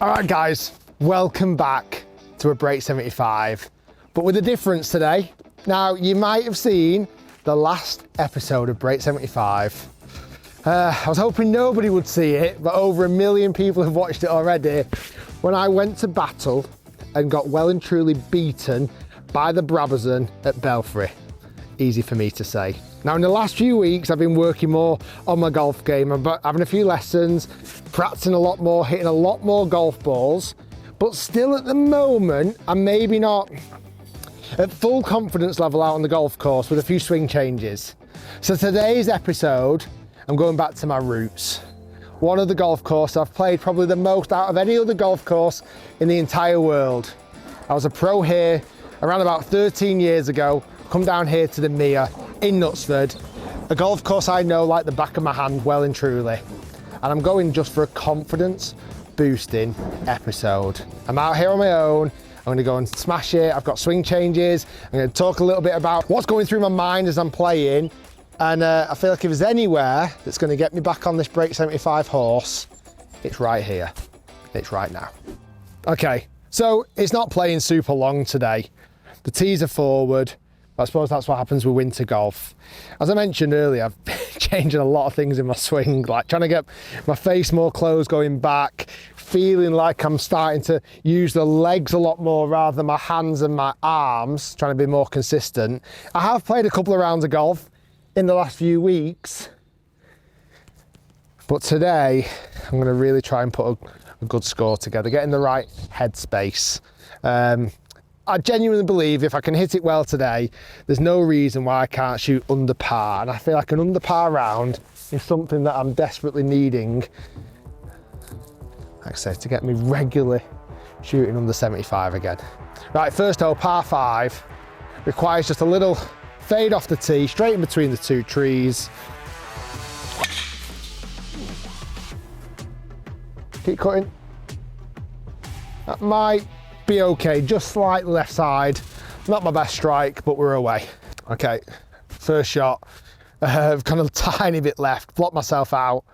All right, guys, welcome back to a Break 75, but with a difference today. Now, you might have seen the last episode of Break 75. I was hoping nobody would see it, but over 1 million people have watched it already. When I went to battle and got well and truly beaten by the Brabazon at Belfry. Easy for me to say. Now, in the last few weeks, I've been working more on my golf game. I'm having a few lessons, practicing a lot more, hitting a lot more golf balls, but still at the moment, I'm maybe not at full confidence level out on the golf course with a few swing changes. So today's episode, I'm going back to my roots. One of the golf courses I've played probably the most out of any other golf course in the entire world. I was a pro here around about 13 years ago, come down here to the Mere in Knutsford, a golf course I know like the back of my hand well and truly. And I'm going just for a confidence boosting episode. I'm out here on my own. I'm going to go and smash it. I've got swing changes. I'm going to talk a little bit about what's going through my mind as I'm playing. And I feel like if there's anywhere that's going to get me back on this Break 75 horse, it's right here. It's right now. Okay, so it's not playing super long today. The tees are forward. I suppose that's what happens with winter golf. As I mentioned earlier, I've been changing a lot of things in my swing, like trying to get my face more closed going back, feeling like I'm starting to use the legs a lot more rather than my hands and my arms, trying to be more consistent. I have played a couple of rounds of golf in the last few weeks, but today I'm going to really try and put a good score together, get in the right headspace. I genuinely believe if I can hit it well today, there's no reason why I can't shoot under par. And I feel like an under par round is something that I'm desperately needing, like I say, to get me regularly shooting under 75 again. Right, first hole, par 5, requires just a little fade off the tee, straight in between the two trees. Keep cutting. That might be okay, just slightly left side. Not my best strike, but we're away. Okay, first shot. I've kind of a tiny bit left, blocked myself out.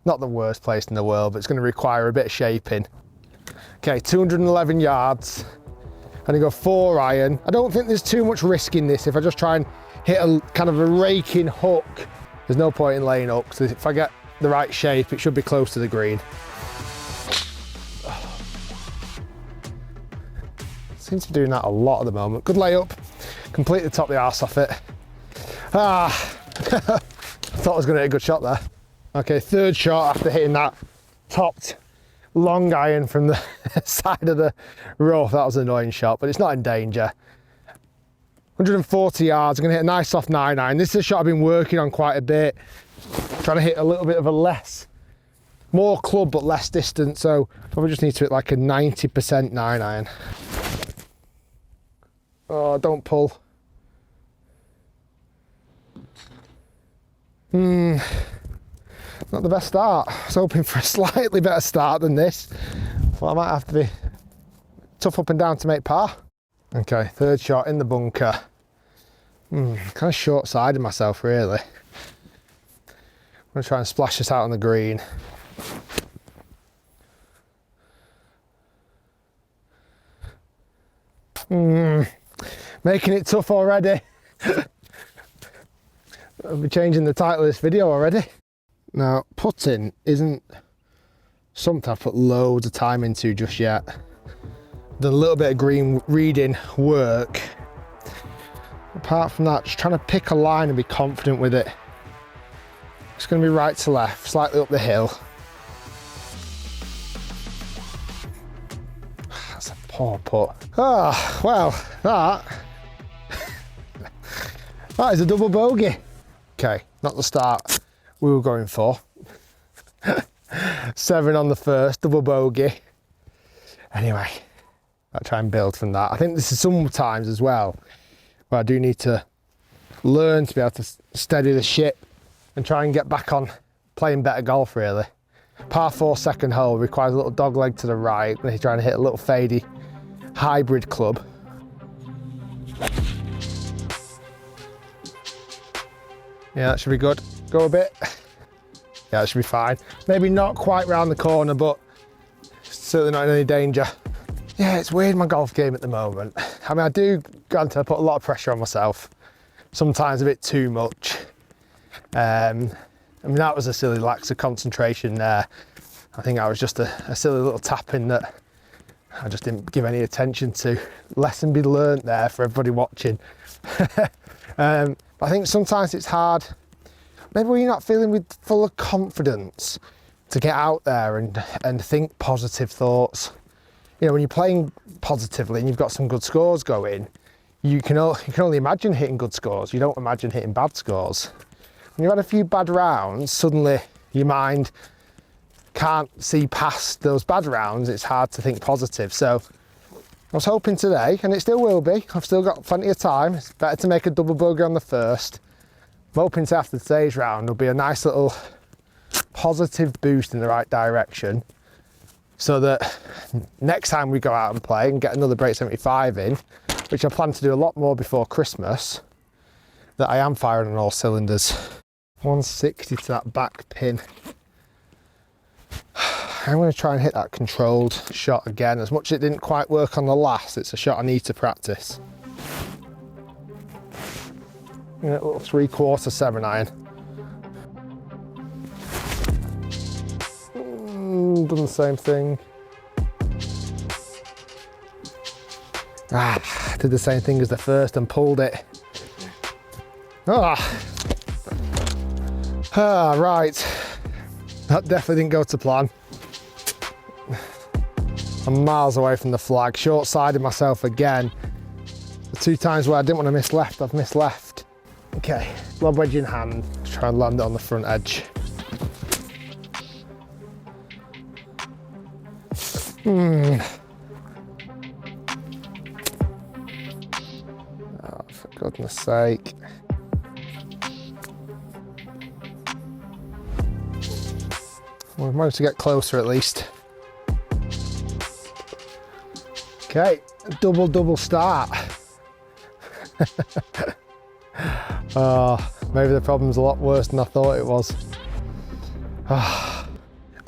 Not the worst place in the world, but it's going to require a bit of shaping. Okay, 211 yards. I'm going to go 4 iron. I don't think there's too much risk in this. If I just try and hit a kind of a raking hook, there's no point in laying up, because if I get the right shape, it should be close to the green. Seems to be doing that a lot at the moment. Good layup, completely top the arse off it. I thought I was going to hit a good shot there. Okay, third shot after hitting that topped long iron from the side of the rough. That was an annoying shot, but it's not in danger. 140 yards, I'm going to hit a nice soft 9-iron. This is a shot I've been working on quite a bit, trying to hit a little bit of a more club but less distance, so probably just need to hit like a 90% 9-iron. Oh, don't pull. Not the best start. I was hoping for a slightly better start than this. Well, I might have to be tough up and down to make par. Okay, third shot in the bunker. Kind of short-sided myself, really. I'm going to try and splash this out on the green. Making it tough already. I'll be changing the title of this video already. Now, putting isn't something I've put loads of time into just yet. Done a little bit of green reading work. Apart from that, just trying to pick a line and be confident with it. It's going to be right to left, slightly up the hill. That's a poor putt. Ah, well, that is a double bogey. Okay, not the start we were going for. 7 on the first, double bogey. Anyway, I'll try and build from that. I think this is sometimes as well where I do need to learn to be able to steady the ship and try and get back on playing better golf, really. Par 4 second hole requires a little dog leg to the right. He's trying to hit a little fadey hybrid club. Yeah, that should be good. Go a bit. Yeah, that should be fine. Maybe not quite round the corner, but certainly not in any danger. Yeah, it's weird, my golf game at the moment. I mean, I do, granted, I put a lot of pressure on myself, sometimes a bit too much. I mean, that was a silly lax of concentration there. I think I was just a silly little tap-in that I just didn't give any attention to. Lesson be learnt there for everybody watching. I think sometimes it's hard, maybe when you're not feeling full of confidence, to get out there and think positive thoughts. You know, when you're playing positively and you've got some good scores going, you can only imagine hitting good scores. You don't imagine hitting bad scores. When you've had a few bad rounds, suddenly your mind can't see past those bad rounds. It's hard to think positive. So I was hoping today, and it still will be, I've still got plenty of time. It's better to make a double bogey on the first. I'm hoping to, after today's round, there'll be a nice little positive boost in the right direction, so that next time we go out and play and get another Break 75 in, which I plan to do a lot more before Christmas, that I am firing on all cylinders. 160 to that back pin. I'm going to try and hit that controlled shot again. As much as it didn't quite work on the last, it's a shot I need to practice. A little 3/4 7-iron. Done the same thing. Did the same thing as the first and pulled it. Right. That definitely didn't go to plan. I'm miles away from the flag. Short-sided myself again. The 2 times where I didn't want to miss left, I've missed left. Okay, lob wedge in hand. Try and land it on the front edge. Oh, for goodness sake. We've managed to get closer at least. Okay, double start. Oh, maybe the problem's a lot worse than I thought it was.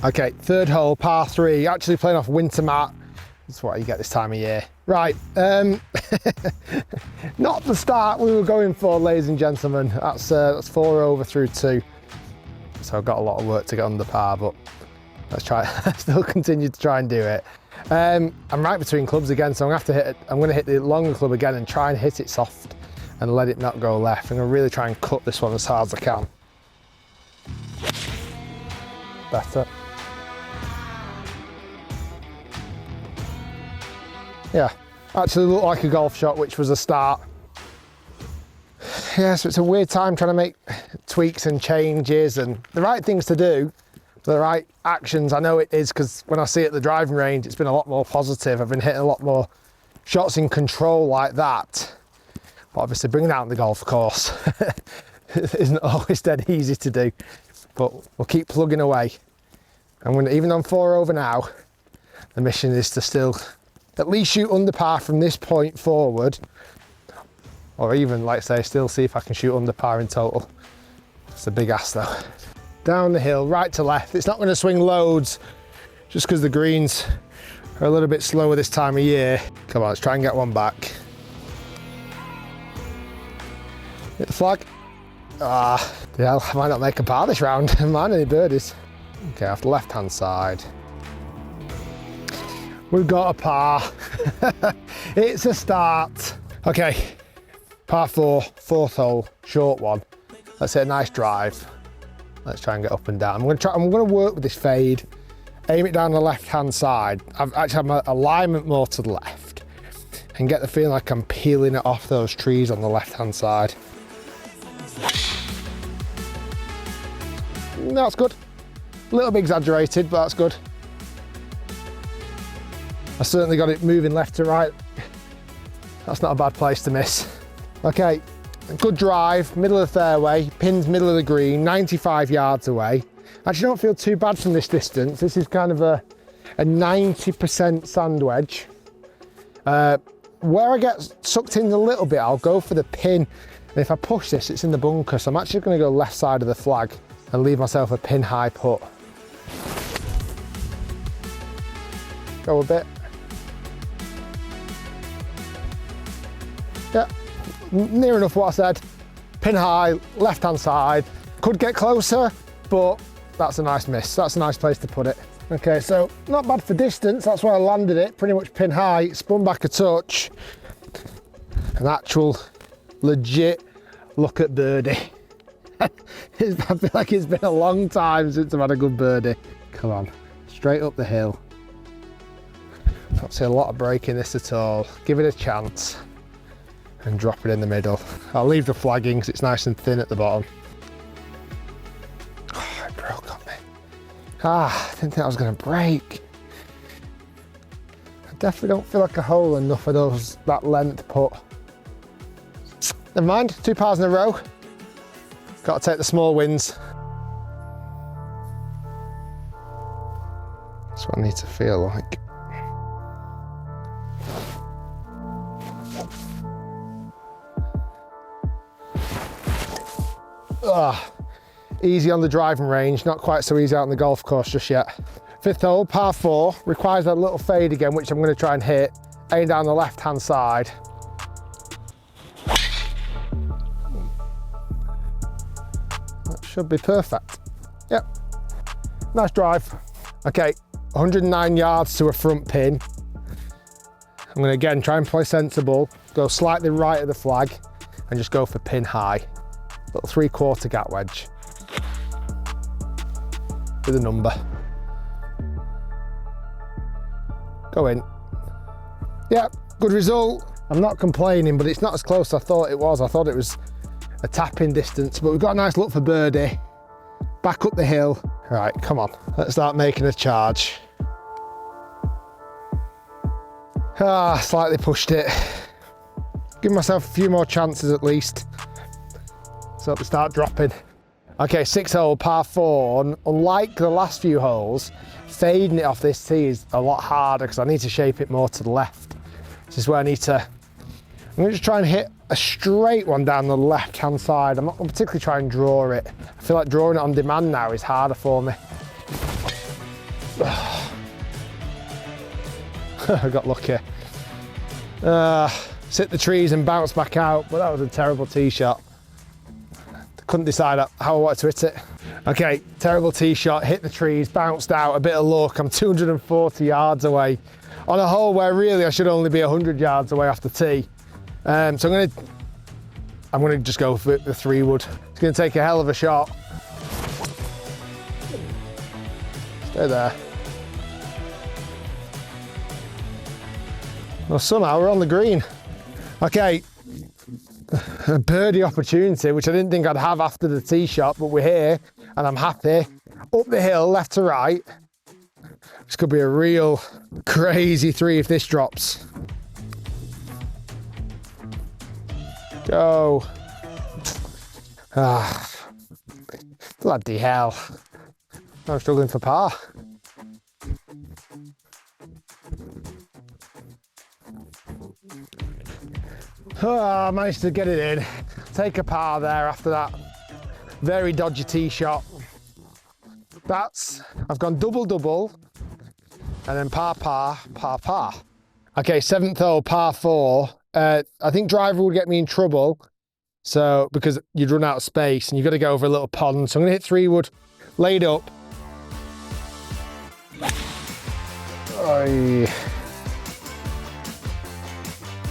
Okay, third hole, par 3, actually playing off winter mat. That's what you get this time of year. Right, not the start we were going for, ladies and gentlemen. That's 4 over through 2. So I've got a lot of work to get under par, but let's try. Still continue to try and do it. I'm right between clubs again, so I'm going to hit the longer club again and try and hit it soft and let it not go left. I'm going to really try and cut this one as hard as I can. Better. Yeah, actually looked like a golf shot, which was a start. Yeah, so it's a weird time trying to make tweaks and changes and the right things to do, the right actions. I know it is, because when I see it at the driving range, it's been a lot more positive. I've been hitting a lot more shots in control like that. But obviously bringing it out on the golf course isn't always dead easy to do. But we'll keep plugging away. And even on 4 over now, the mission is to still at least shoot under par from this point forward, or even, like say, still see if I can shoot under par in total. It's a big ask though. Down the hill, right to left. It's not going to swing loads, just because the greens are a little bit slower this time of year. Come on, let's try and get one back. Hit the flag. Yeah, I might not make a par this round. Mind any birdies. Okay, off the left-hand side. We've got a par. It's a start. Okay, par 4, 4th hole, short one. Let's hit a nice drive. Let's try and get up and down. I'm gonna work with this fade, aim it down the left-hand side. I've actually had my alignment more to the left and get the feeling like I'm peeling it off those trees on the left-hand side. That's good. A little bit exaggerated, but that's good. I certainly got it moving left to right. That's not a bad place to miss. Okay, good drive, middle of the fairway, pins middle of the green, 95 yards away. Actually don't feel too bad from this distance. This is kind of a 90% sand wedge. Where I get sucked in a little bit, I'll go for the pin. And if I push this, it's in the bunker. So I'm actually gonna go left side of the flag and leave myself a pin high putt. Go a bit. Yeah, near enough what I said. Pin high, left-hand side. Could get closer, but that's a nice miss. That's a nice place to put it. Okay, so not bad for distance. That's where I landed it, pretty much pin high. Spun back a touch. An actual, legit look at birdie. I feel like it's been a long time since I've had a good birdie. Come on, straight up the hill. Don't see a lot of break in this at all. Give it a chance and drop it in the middle. I'll leave the flagging because it's nice and thin at the bottom. Oh, it broke on me. I didn't think I was going to break. I definitely don't feel like a hole enough for that length putt. Never mind, 2 pars in a row. Got to take the small wins. That's what I need to feel like. Easy on the driving range, not quite so easy out on the golf course just yet. 5th hole, par 4, requires that little fade again, which I'm going to try and hit, aim down the left-hand side. That should be perfect. Yep, nice drive. Okay, 109 yards to a front pin. I'm going to again try and play sensible, go slightly right of the flag, and just go for pin high. Little 3/4 gap wedge with a number. Go in. Yeah, good result. I'm not complaining, but it's not as close as I thought it was. I thought it was a tap-in distance, but we've got a nice look for birdie. Back up the hill. All right, come on. Let's start making a charge. Slightly pushed it. Give myself a few more chances at least. So to start dropping. Okay, 6th hole, par 4. Unlike the last few holes, fading it off this tee is a lot harder because I need to shape it more to the left. This is where I need to, I'm going to just try and hit a straight one down the left-hand side. I'm not going to particularly try and draw it. I feel like drawing it on demand now is harder for me. I got lucky. Sit the trees and bounce back out, but that was a terrible tee shot. Couldn't decide how I wanted to hit it. Okay, terrible tee shot, hit the trees, bounced out, a bit of luck. I'm 240 yards away on a hole where really I should only be 100 yards away off the tee. So I'm gonna just go for the 3-wood. It's gonna take a hell of a shot. Stay there. Well, somehow we're on the green. Okay. A birdie opportunity, which I didn't think I'd have after the tee shot, but we're here and I'm happy. Up the hill, left to right. This could be a real crazy 3 if this drops. Go. Bloody hell. I'm struggling for par. I managed to get it in, take a par there after that very dodgy tee shot. I've gone double, and then par, par. Okay, 7th hole, par 4. I think driver would get me in trouble, so because you'd run out of space and you've got to go over a little pond. So I'm gonna hit 3-wood, laid up.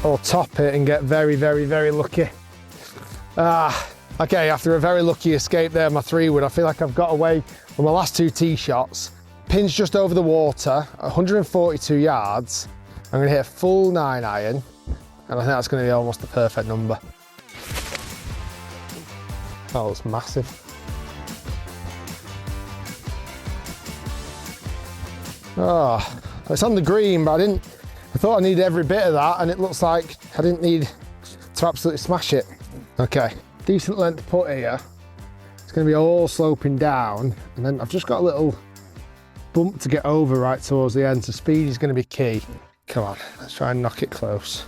Or top it and get very lucky. Okay, after a very lucky escape there, my 3-wood, I feel like I've got away with my last 2 tee shots. Pin's just over the water, 142 yards. I'm gonna hit a full 9-iron, and I think that's gonna be almost the perfect number. Oh, it's massive. It's on the green, but I thought I needed every bit of that, and it looks like I didn't need to absolutely smash it. Okay, decent length putt here. It's going to be all sloping down, and then I've just got a little bump to get over right towards the end, so speed is going to be key. Come on, let's try and knock it close.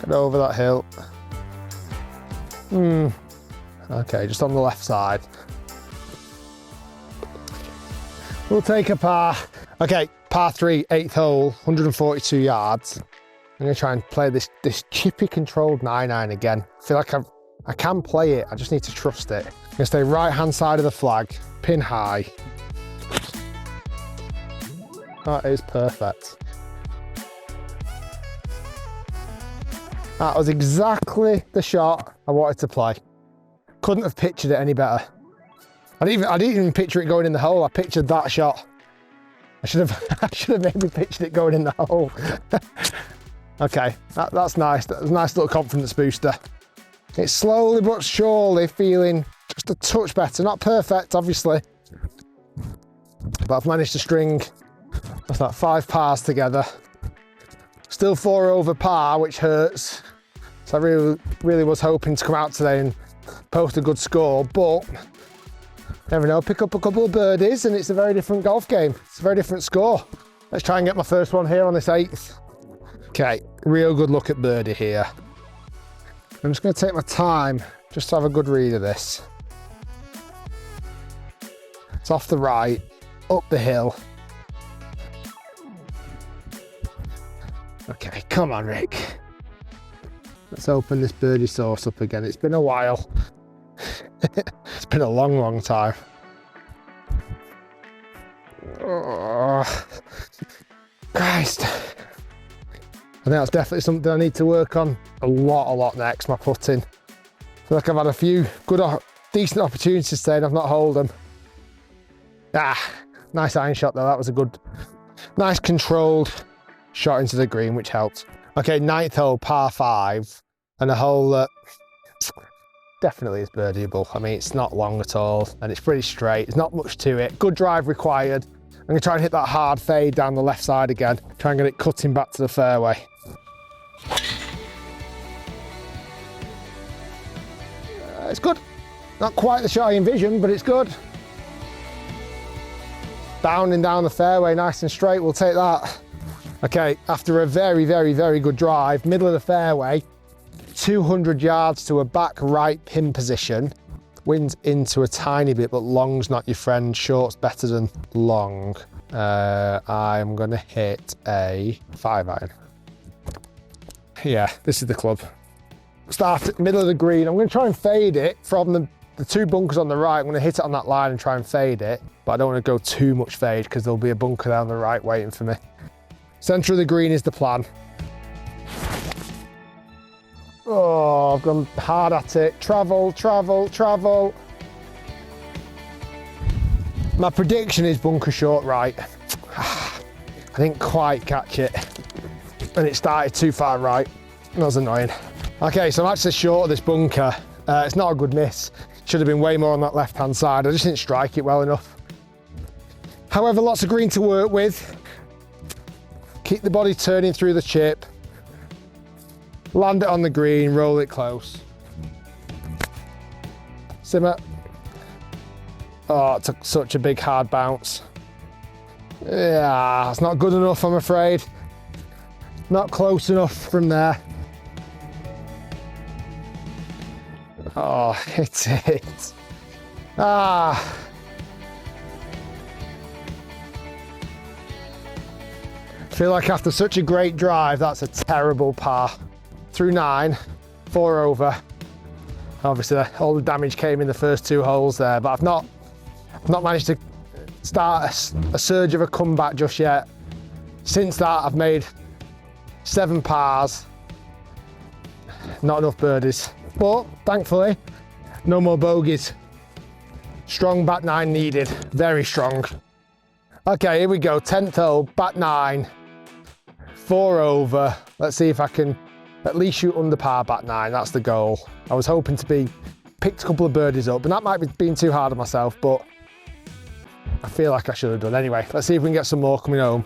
Get over that hill. Okay, just on the left side. We'll take a par. Okay, par 3, 8th hole, 142 yards. I'm gonna try and play this chippy controlled 9-iron again. I feel like I can play it, I just need to trust it. I'm gonna stay right hand side of the flag, pin high. That is perfect. That was exactly the shot I wanted to play. Couldn't have pictured it any better. I didn't even picture it going in the hole. I pictured that shot. I should have maybe pictured it going in the hole. Okay, that's nice. That was a nice little confidence booster. It's slowly but surely feeling just a touch better. Not perfect, obviously, but I've managed to string, what's that, 5 pars together. Still 4 over par, which hurts. So I really was hoping to come out today and post a good score, but never know, pick up a couple of birdies and it's a very different golf game. It's a very different score. Let's try and get my first one here on this 8th. Okay, real good look at birdie here. I'm just going to take my time just to have a good read of this. It's off the right, up the hill. Okay, come on, Rick. Let's open this birdie source up again. It's been a while. It's been a long, long time. Oh, Christ. I think that's definitely something I need to work on a lot next, my putting. I feel like I've had a few good, decent opportunities today and I've not holed them. Nice iron shot though. That was a good, nice controlled shot into the green, which helped. Okay, 9th hole, par 5, and a hole that definitely is birdieable. I mean, it's not long at all, and it's pretty straight. There's not much to it. Good drive required. I'm gonna try and hit that hard fade down the left side again. Try and get it cutting back to the fairway. It's good. Not quite the shot I envisioned, but it's good. Bounding down the fairway, nice and straight, we'll take that. Okay, after a very good drive, middle of the fairway, 200 yards to a back right pin position. Wind's into a tiny bit, but long's not your friend. Short's better than long. I'm gonna hit a 5-iron. Yeah, this is the club. Start at middle of the green. I'm gonna try and fade it from the 2 bunkers on the right. I'm gonna hit it on that line and try and fade it, but I don't wanna go too much fade because there'll be a bunker down the right waiting for me. Centre of the green is the plan. Oh, I've gone hard at it. Travel. My prediction is bunker short right. I didn't quite catch it. And it started too far right. That was annoying. Okay, so I'm actually short of this bunker. It's not a good miss. Should have been way more on that left-hand side. I just didn't strike it well enough. However, lots of green to work with. Keep the body turning through the chip. Land it on the green, roll it close. Simmer. Oh, it took such a big hard bounce. Yeah, it's not good enough, I'm afraid. Not close enough from there. Oh, hit it. I feel like after such a great drive, that's a terrible par. Through 9, 4 over. Obviously, all the damage came in the first 2 holes there, but I've not managed to start a surge of a comeback just yet. Since that, I've made 7 pars. Not enough birdies, but thankfully, no more bogeys. Strong back 9 needed, very strong. Okay, here we go, 10th hole, back 9, 4 over. Let's see if I can at least shoot under par back 9, that's the goal. I was hoping to picked a couple of birdies up, and that might be being too hard on myself, but I feel like I should have done. Anyway, let's see if we can get some more coming home.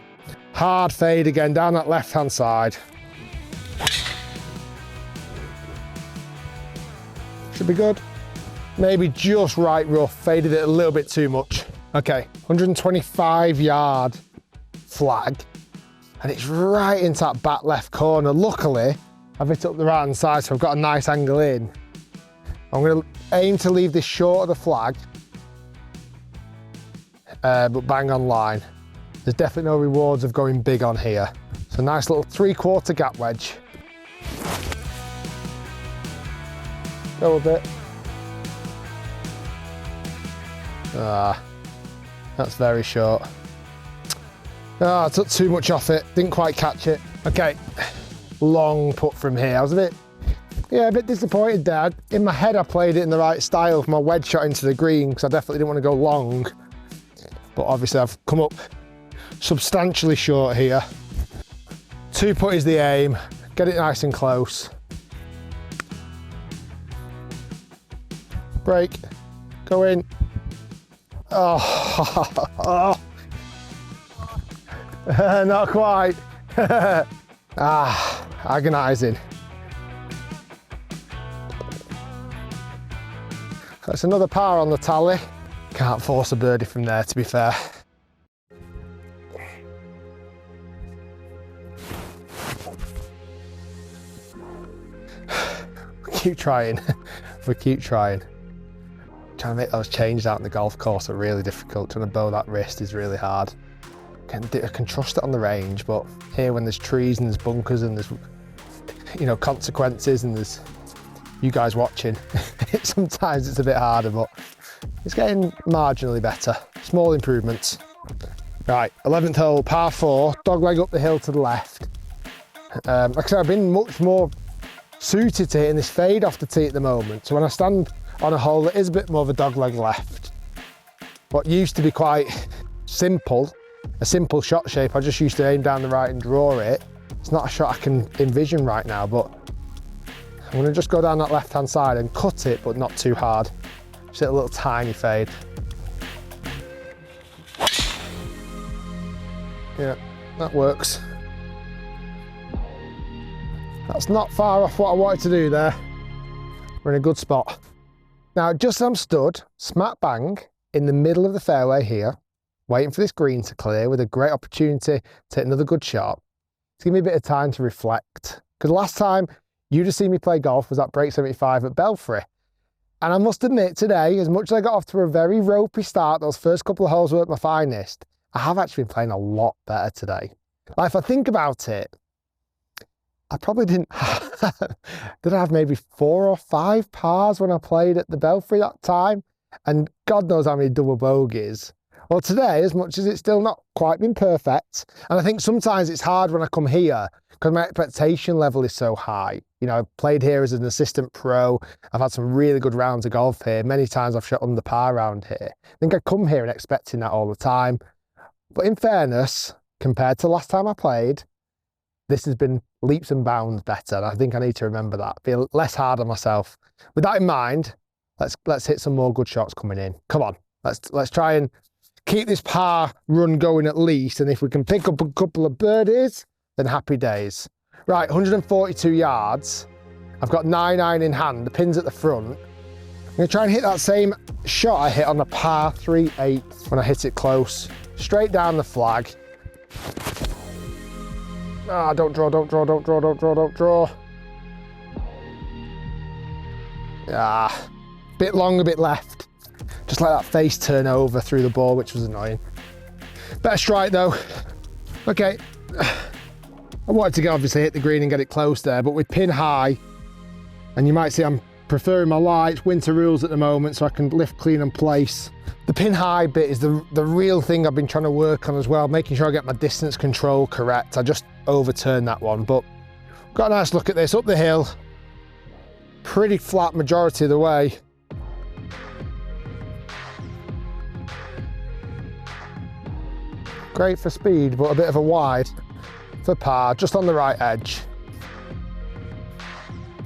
Hard fade again, down that left-hand side. Should be good. Maybe just right rough, faded it a little bit too much. Okay, 125 yard flag, and it's right into that back left corner. Luckily, I've hit up the right hand side, so I've got a nice angle in. I'm gonna aim to leave this short of the flag but bang on line. There's definitely no rewards of going big on here. So nice little 3/4 gap wedge. Go a bit. Ah, that's very short. Ah, I took too much off it, didn't quite catch it. Okay, long putt from here. I was a bit disappointed there. In my head, I played it in the right style for my wedge shot into the green because I definitely didn't want to go long. But obviously I've come up substantially short here. 2 putt is the aim, get it nice and close. Break, go in. Oh, not quite. Agonising. That's another par on the tally. Can't force a birdie from there, to be fair. We keep trying. We keep trying. Trying to make those changes out in the golf course are really difficult. Trying to bow that wrist is really hard. I can trust it on the range, but here when there's trees and there's bunkers and there's, you know, consequences and there's you guys watching, sometimes it's a bit harder, but it's getting marginally better. Small improvements. Right, 11th hole, par 4, dogleg up the hill to the left. Like I said, I've been much more suited to hitting this fade off the tee at the moment. So when I stand on a hole that is a bit more of a dogleg left, what used to be quite simple, a simple shot shape, I just used to aim down the right and draw it. It's not a shot I can envision right now, but I'm gonna just go down that left-hand side and cut it, but not too hard. Just hit a little tiny fade. Yeah, that works. That's not far off what I wanted to do there. We're in a good spot. Now, just as I'm stood, smack bang, in the middle of the fairway here, waiting for this green to clear with a great opportunity to hit another good shot. It's giving me a bit of time to reflect. Because last time you'd have seen me play golf was at Break 75 at Belfry. And I must admit today, as much as I got off to a very ropey start, those first couple of holes weren't my finest, I have actually been playing a lot better today. Like, if I think about it, I probably didn't did I have maybe 4 or 5 pars when I played at the Belfry that time? And God knows how many double bogeys. Well, today, as much as it's still not quite been perfect, and I think sometimes it's hard when I come here because my expectation level is so high. You know, I've played here as an assistant pro. I've had some really good rounds of golf here. Many times I've shot under par around here. I think I come here and expecting that all the time. But in fairness, compared to last time I played, this has been leaps and bounds better. And I think I need to remember that. Be less hard on myself. With that in mind, let's hit some more good shots coming in. Come on, let's try and keep this par run going at least. And if we can pick up a couple of birdies, then happy days. Right, 142 yards. I've got 9-iron in hand. The pin's at the front. I'm gonna try and hit that same shot I hit on the par 3/8 when I hit it close. Straight down the flag. Ah, don't draw, don't draw, don't draw, don't draw, don't draw. Ah, bit long, a bit left. Just let that face turn over through the ball, which was annoying. Better strike though. Okay. I wanted to obviously hit the green and get it close there, but with pin high, and you might see I'm preferring my lights, winter rules at the moment, so I can lift, clean and place. The pin high bit is the real thing I've been trying to work on as well, making sure I get my distance control correct. I just overturned that one, but got a nice look at this up the hill. Pretty flat majority of the way. Great for speed, but a bit of a wide for par, just on the right edge.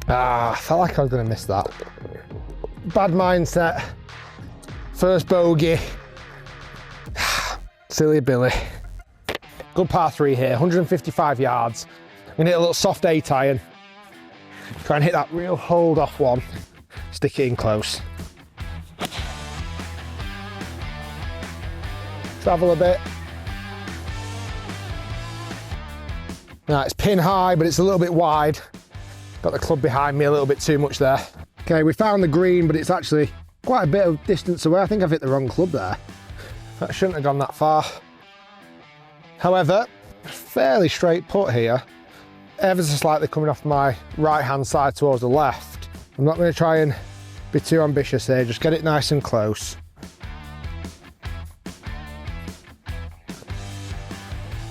Ah, I felt like I was going to miss that. Bad mindset. First bogey. Silly Billy. Good par 3 here, 155 yards. I'm going to hit a little soft 8-iron. Try and hit that real hold off one. Stick it in close. Travel a bit. Now it's pin high, but it's a little bit wide. Got the club behind me a little bit too much there. Okay, we found the green, but it's actually quite a bit of distance away. I think I've hit the wrong club there. That shouldn't have gone that far. However, fairly straight putt here. Ever so slightly coming off my right-hand side towards the left. I'm not going to try and be too ambitious here, just get it nice and close.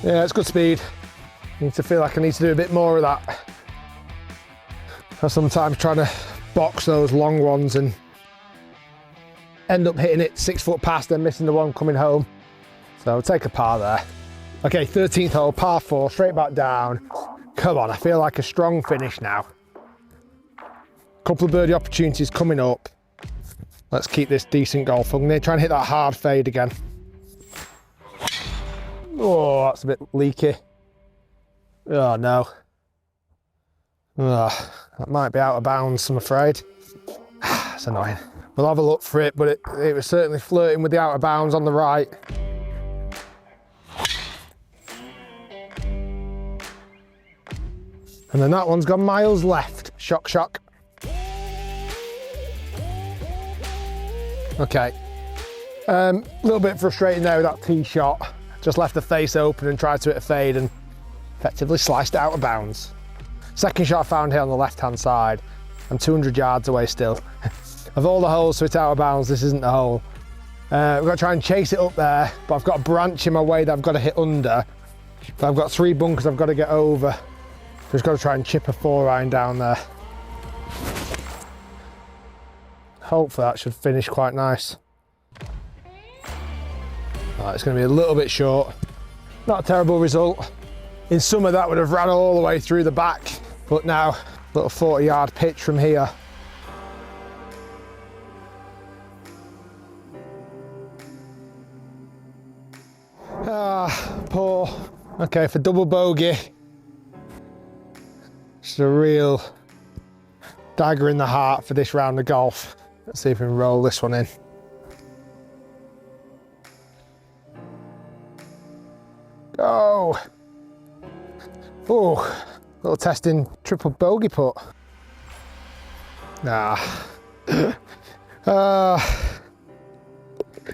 Yeah, it's good speed. I need to feel like I need to do a bit more of that. I sometimes try to box those long ones and end up hitting it 6 foot past and missing the one coming home. So I'll take a par there. Okay, 13th hole, par 4, straight back down. Come on, I feel like a strong finish now. Couple of birdie opportunities coming up. Let's keep this decent golf. I'm going to try and hit that hard fade again. Oh, that's a bit leaky. Oh no. Oh, that might be out of bounds, I'm afraid. It's annoying. We'll have a look for it, but it was certainly flirting with the out of bounds on the right. And then that one's gone miles left. Shock, shock. Okay. A little bit frustrating there with that tee shot. Just left the face open and tried to hit a fade and effectively sliced it out of bounds. Second shot I found here on the left-hand side. I'm 200 yards away still. Of all the holes to hit out of bounds, this isn't the hole. I've got to try and chase it up there, but I've got a branch in my way that I've got to hit under. But I've got 3 bunkers I've got to get over. Just got to try and chip a 4-iron down there. Hopefully that should finish quite nice. Right, it's going to be a little bit short. Not a terrible result. In summer that would have ran all the way through the back, but now little 40-yard pitch from here. Ah, poor. Okay, for double bogey. Just a real dagger in the heart for this round of golf. Let's see if we can roll this one in. Go! Oh, little testing triple bogey putt. Nah.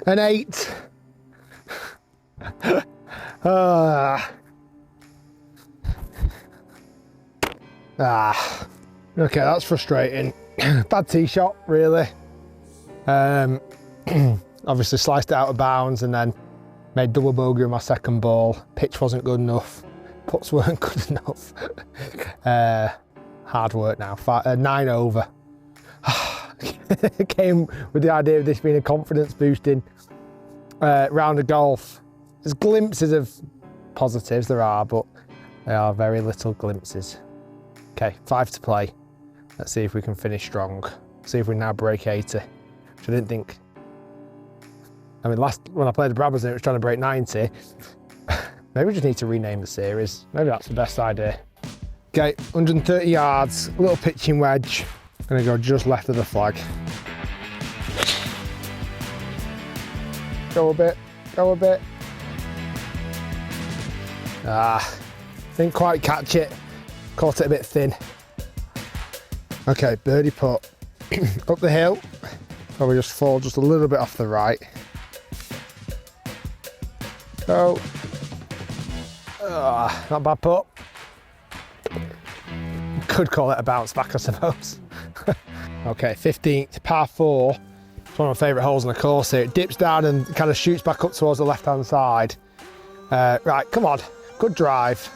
An 8. Okay, that's frustrating. Bad tee shot, really. Obviously sliced it out of bounds and then made double bogey on my second ball. Pitch wasn't good enough. Putts weren't good enough. Hard work now. 9 over. Came with the idea of this being a confidence boosting round of golf. There's glimpses of positives, there are, but they are very little glimpses. Okay, 5 to play. Let's see if we can finish strong. See if we now break 80, which I didn't think. I mean, when I played the Brabhams, it was trying to break 90. Maybe we just need to rename the series. Maybe that's the best idea. Okay, 130 yards, a little pitching wedge. I'm gonna go just left of the flag. Go a bit, go a bit. Didn't quite catch it. Caught it a bit thin. Okay, birdie putt. Up the hill. Probably just fall just a little bit off the right. Go. Not bad putt. Could call it a bounce back, I suppose. Okay, 15th, par 4. It's one of my favourite holes on the course here. It dips down and kind of shoots back up towards the left-hand side. Right, come on. Good drive.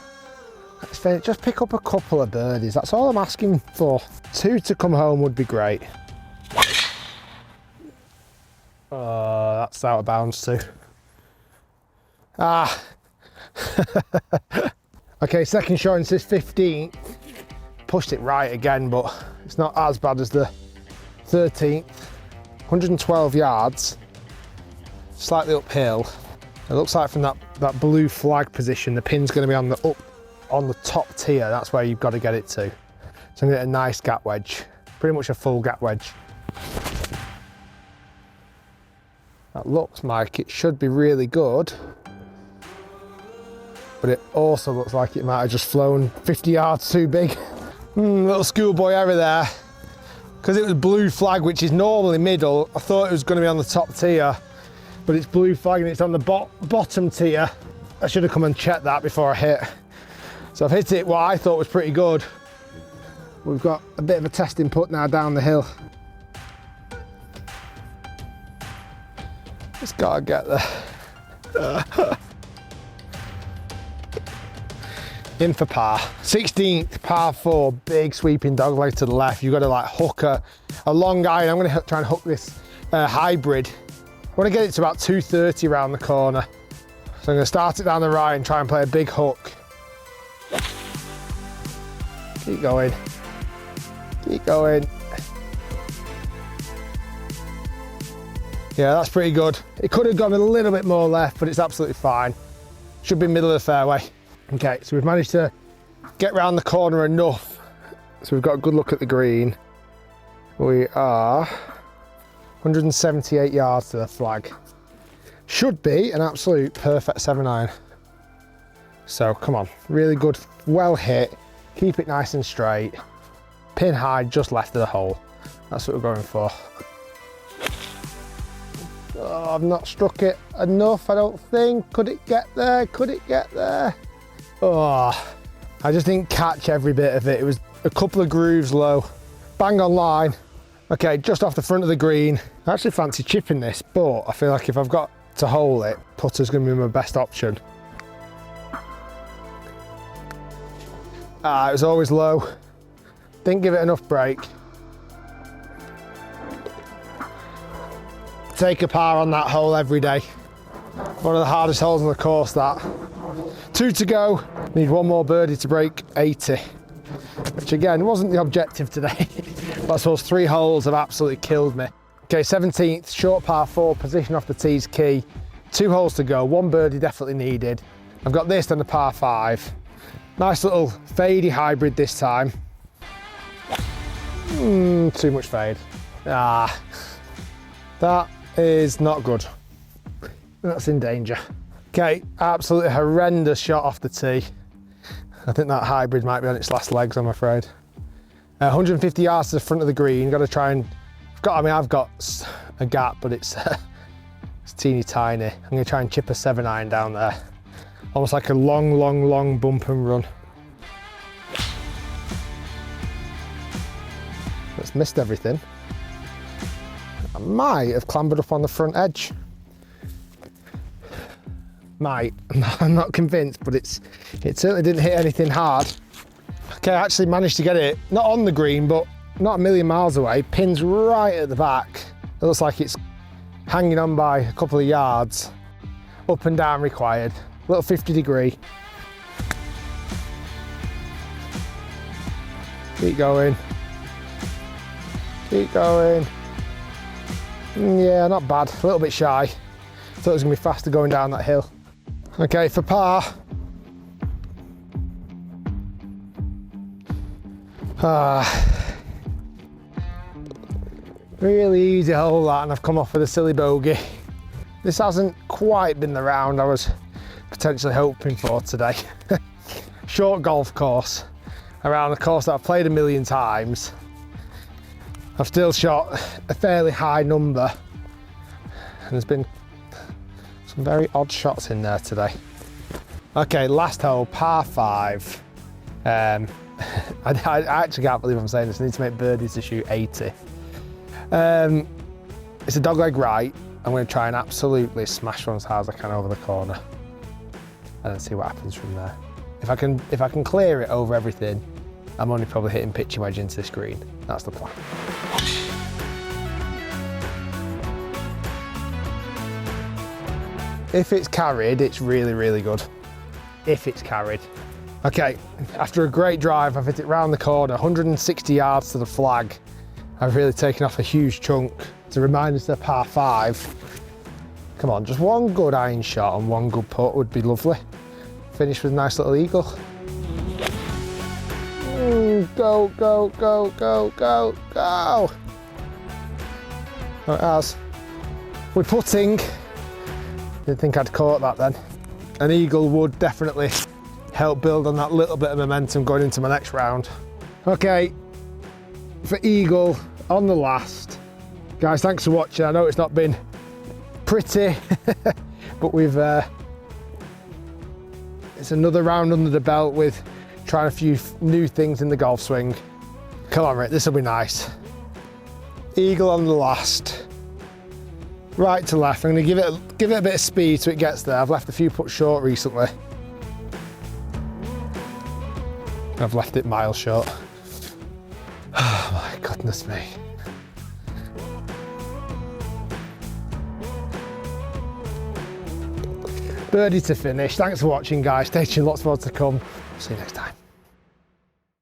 Let's finish. Just pick up a couple of birdies. That's all I'm asking for. 2 to come home would be great. That's out of bounds too. Okay, second shot into this 15th. Pushed it right again, but it's not as bad as the 13th. 112 yards. Slightly uphill. It looks like from that blue flag position, the pin's going to be on the top tier. That's where you've got to get it to. So I'm going to get a nice gap wedge. Pretty much a full gap wedge. That looks like it should be really good. But it also looks like it might have just flown 50 yards too big. Little schoolboy error there. Because it was blue flag, which is normally middle, I thought it was going to be on the top tier. but it's blue flag and it's on the bottom tier. I should have come and checked that before I hit. So I've hit it what I thought was pretty good. We've got a bit of a testing putt now down the hill. Just gotta get there. In for par. 16th, par 4, big sweeping dogleg to the left. You've got to like hook a long iron. I'm gonna try and hook this hybrid. I wanna get it to about 230 around the corner. So I'm gonna start it down the right and try and play a big hook. Keep going. Keep going. Yeah, that's pretty good. It could have gone a little bit more left, but it's absolutely fine. Should be middle of the fairway. Okay, so we've managed to get round the corner enough. So we've got a good look at the green. We are 178 yards to the flag. Should be an absolute perfect 7-iron. So come on, really good, well hit. Keep it nice and straight. Pin high, just left of the hole. That's what we're going for. Oh, I've not struck it enough, I don't think. Could it get there? Could it get there? Oh, I just didn't catch every bit of it. It was a couple of grooves low. Bang on line. Okay, just off the front of the green. I actually fancy chipping this, but I feel like if I've got to hole it, putter's gonna be my best option. It was always low. Didn't give it enough break. Take a par on that hole every day. One of the hardest holes on the course, that. 2 to go. Need one more birdie to break 80. Which again, wasn't the objective today. But I suppose 3 holes have absolutely killed me. Okay, 17th, short par 4, position off the tee's key. 2 holes to go, 1 birdie definitely needed. I've got this on the par 5. Nice little fadey hybrid this time. Too much fade. That is not good. That's in danger. Okay, absolutely horrendous shot off the tee. I think that hybrid might be on its last legs, I'm afraid. 150 yards to the front of the green. Got to try and, I've got a gap, but it's teeny tiny. I'm going to try and chip a 7-iron down there. Almost like a long bump and run. It's missed everything. I might have clambered up on the front edge. Might. I'm not convinced, but it certainly didn't hit anything hard. Okay, I actually managed to get it, not on the green, but not a million miles away. Pin's right at the back. It looks like it's hanging on by a couple of yards. Up and down required. Little 50-degree. Keep going. Keep going. Yeah, not bad. A little bit shy. Thought it was gonna be faster going down that hill. Okay, for par. Really easy hole that, and I've come off with a silly bogey. This hasn't quite been the round I was potentially hoping for today. Short golf course, around a course that I've played a million times. I've still shot a fairly high number, and there's been some very odd shots in there today. Okay, last hole, par 5. I actually can't believe I'm saying this. I need to make birdies to shoot 80. It's a dogleg right. I'm going to try and absolutely smash one as hard as I can over the corner, and then see what happens from there. If I can clear it over everything, I'm only probably hitting pitching wedge into this green. That's the plan. If it's carried, it's really, really good. If it's carried. Okay, after a great drive, I've hit it round the corner, 160 yards to the flag. I've really taken off a huge chunk. To remind us of par 5. Come on, just one good iron shot and one good putt would be lovely. Finish with a nice little eagle. Go, go, go, go, go, go. Oh, it has. We're putting. Didn't think I'd caught that then. An eagle would definitely help build on that little bit of momentum going into my next round. Okay, for eagle on the last. Guys, thanks for watching. I know it's not been pretty, but we've, it's another round under the belt with trying a few new things in the golf swing. Come on, Rick, this will be nice. Eagle on the last. Right to left. I'm going to give it a bit of speed so it gets there. I've left a few putts short recently. I've left it miles short. Oh my goodness me. Birdie to finish. Thanks for watching, guys. Stay tuned, lots more to come. See you next time.